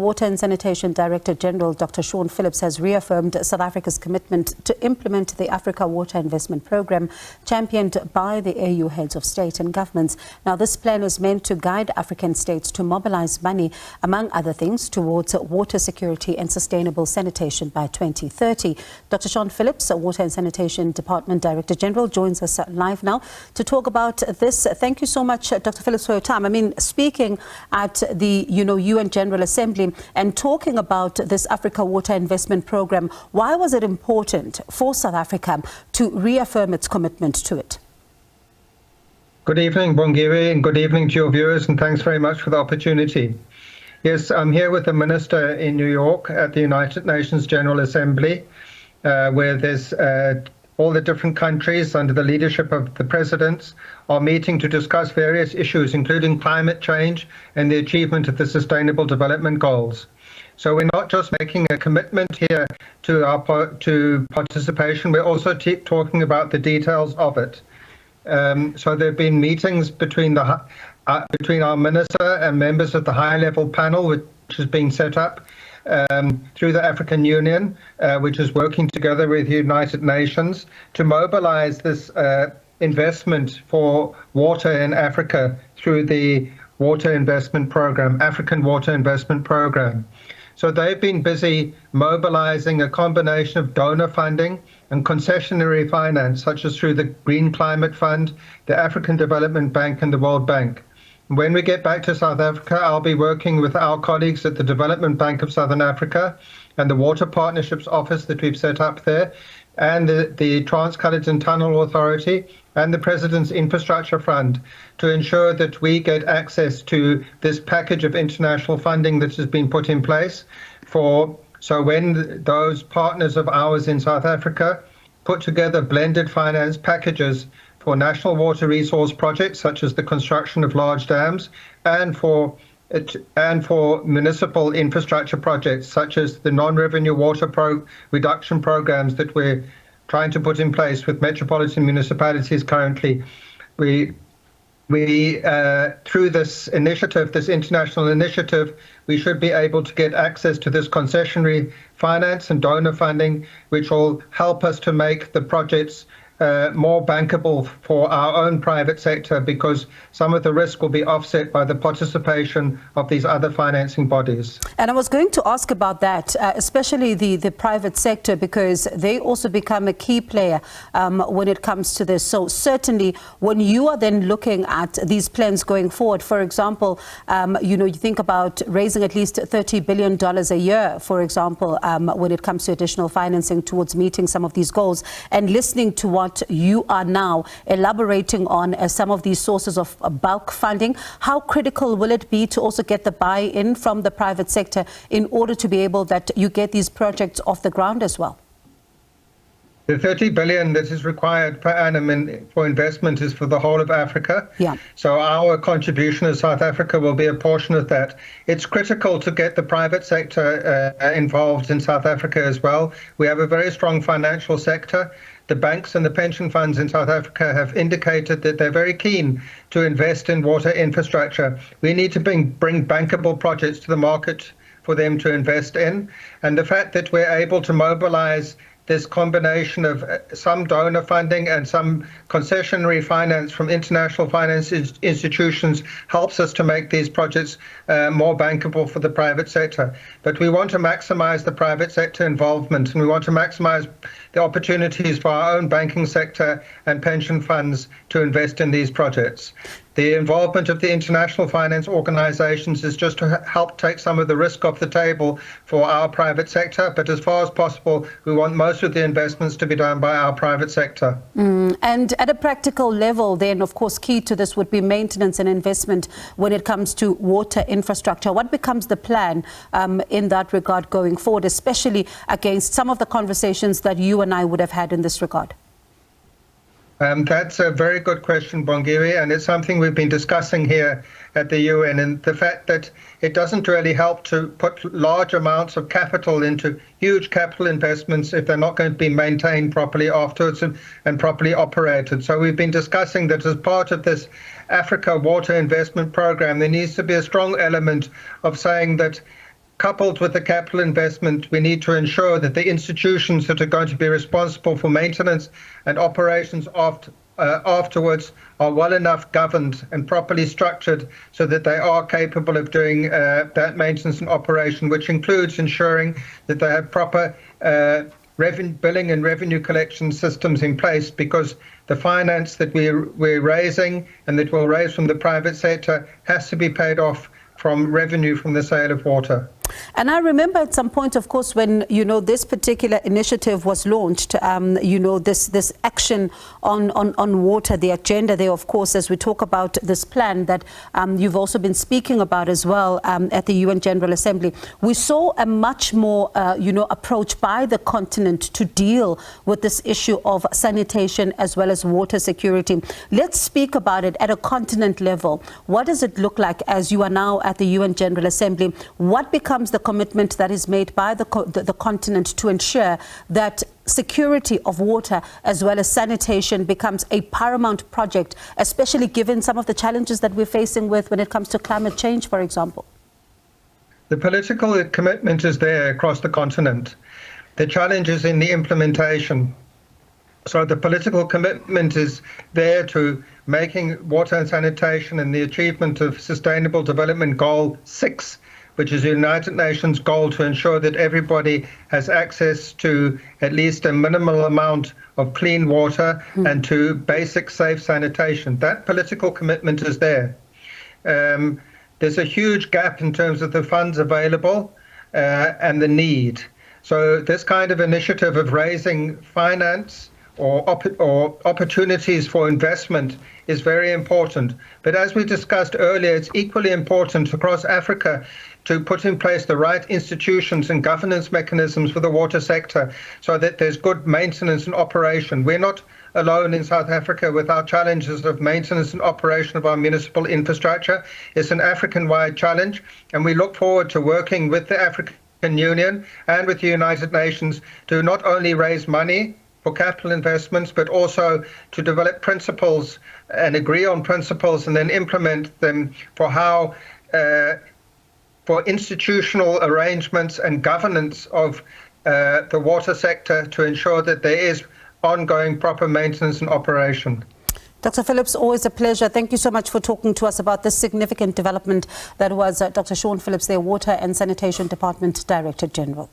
Water and Sanitation Director General, Dr. Sean Phillips, has reaffirmed South Africa's commitment to implement the Africa Water Investment Programme, championed by the AU heads of state and governments. Now, this plan is meant to guide African states to mobilise money, among other things, towards water security and sustainable sanitation by 2030. Dr. Sean Phillips, Water and Sanitation Department Director General, joins us live now to talk about this. Thank you so much, Dr. Phillips, for your time. I mean, speaking at the UN General Assembly and talking about this Africa Water Investment Programme, why was it important for South Africa to reaffirm its commitment to it? Good evening, Bongiwe, and good evening to your viewers, and thanks very much for the opportunity. Yes, I'm here with the Minister in New York at the United Nations General Assembly, where there's all the different countries under the leadership of the presidents are meeting to discuss various issues, including climate change and the achievement of the Sustainable Development Goals. So we're not just making a commitment here to participation, we're also talking about the details of it. So there have been meetings between our minister and members of the high-level panel, which has been set up through the African Union, which is working together with the United Nations to mobilize this investment for water in Africa through the Water Investment Program, African Water Investment Program. So they've been busy mobilizing a combination of donor funding and concessionary finance, such as through the Green Climate Fund, the African Development Bank, and the World Bank. When we get back to South Africa, I'll be working with our colleagues at the Development Bank of Southern Africa and the Water Partnerships Office that we've set up there, and the Trans-Caledon Tunnel Authority and the President's Infrastructure Fund to ensure that we get access to this package of international funding that has been put in place so when those partners of ours in South Africa put together blended finance packages for national water resource projects, such as the construction of large dams, and for municipal infrastructure projects, such as the non-revenue water reduction programs that we're trying to put in place with metropolitan municipalities currently. We through this initiative, this international initiative, we should be able to get access to this concessionary finance and donor funding, which will help us to make the projects more bankable for our own private sector, because some of the risk will be offset by the participation of these other financing bodies. And I was going to ask about that, especially the private sector, because they also become a key player when it comes to this. So certainly when you are then looking at these plans going forward, for example, you think about raising at least $30 billion a year, for example, when it comes to additional financing towards meeting some of these goals, and listening to what you are now elaborating on as some of these sources of bulk funding, how critical will it be to also get the buy-in from the private sector in order to be able that you get these projects off the ground as well? The 30 billion that is required per annum for investment is for the whole of Africa. Yeah. So our contribution as South Africa will be a portion of that. It's critical to get the private sector involved in South Africa as well. We have a very strong financial sector. The banks and the pension funds in South Africa have indicated that they're very keen to invest in water infrastructure. We need to bring bankable projects to the market for them to invest in. And the fact that we're able to mobilize this combination of some donor funding and some concessionary finance from international finance institutions helps us to make these projects more bankable for the private sector. But we want to maximize the private sector involvement, and we want to maximize the opportunities for our own banking sector and pension funds to invest in these projects. The involvement of the international finance organizations is just to help take some of the risk off the table for our private sector. But as far as possible, we want most of the investments to be done by our private sector. And at a practical level, then, of course, key to this would be maintenance and investment when it comes to water infrastructure. What becomes the plan in that regard going forward, especially against some of the conversations that you and I would have had in this regard? That's a very good question, Bongiwe, and it's something we've been discussing here at the UN, and the fact that it doesn't really help to put large amounts of capital into huge capital investments if they're not going to be maintained properly afterwards and properly operated. So we've been discussing that as part of this Africa Water Investment Program, there needs to be a strong element of saying that coupled with the capital investment, we need to ensure that the institutions that are going to be responsible for maintenance and operations afterwards are well enough governed and properly structured so that they are capable of doing that maintenance and operation, which includes ensuring that they have proper billing and revenue collection systems in place, because the finance that we're raising and that we'll raise from the private sector has to be paid off from revenue from the sale of water. And I remember at some point, of course, when, this particular initiative was launched, this action on water, the agenda there, of course, as we talk about this plan that you've also been speaking about as well at the UN General Assembly, we saw a much more, approach by the continent to deal with this issue of sanitation as well as water security. Let's speak about it at a continent level. What does it look like as you are now at the UN General Assembly? What becomes the commitment that is made by the continent to ensure that security of water as well as sanitation becomes a paramount project, especially given some of the challenges that we're facing with when it comes to climate change, for example? The political commitment is there across the continent. The challenge is in the implementation. So the political commitment is there to making water and sanitation and the achievement of Sustainable Development Goal 6, which is the United Nations goal to ensure that everybody has access to at least a minimal amount of clean water and to basic safe sanitation. That political commitment is there. There's a huge gap in terms of the funds available and the need. So this kind of initiative of raising finance or opportunities for investment is very important. But as we discussed earlier, it's equally important across Africa to put in place the right institutions and governance mechanisms for the water sector so that there's good maintenance and operation. We're not alone in South Africa with our challenges of maintenance and operation of our municipal infrastructure. It's an African-wide challenge, and we look forward to working with the African Union and with the United Nations to not only raise money for capital investments, but also to develop principles and agree on principles and then implement them for how for institutional arrangements and governance of the water sector to ensure that there is ongoing proper maintenance and operation. Dr. Phillips, always a pleasure. Thank you so much for talking to us about this significant development. That was Dr. Sean Phillips, their Water and Sanitation Department Director General.